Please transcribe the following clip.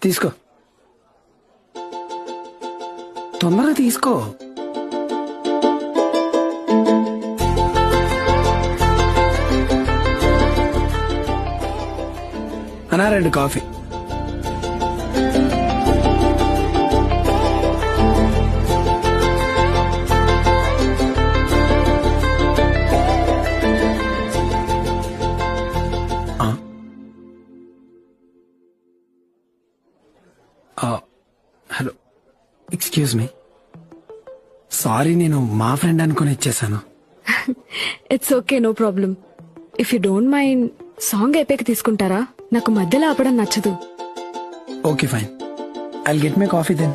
తీసుకో, తొందరగా తీసుకో. అన్నా 2 coffee. Hello, excuse me. Sorry, నేను మా ఫ్రెండ్ అనుకుని ఇచ్చేసాను. It's okay, no problem. If you don't mind song అయిపోయాక తీసుకుంటారా? నాకు మధ్యలో ఆపడం నచ్చదు. Okay fine, I'll get my coffee then.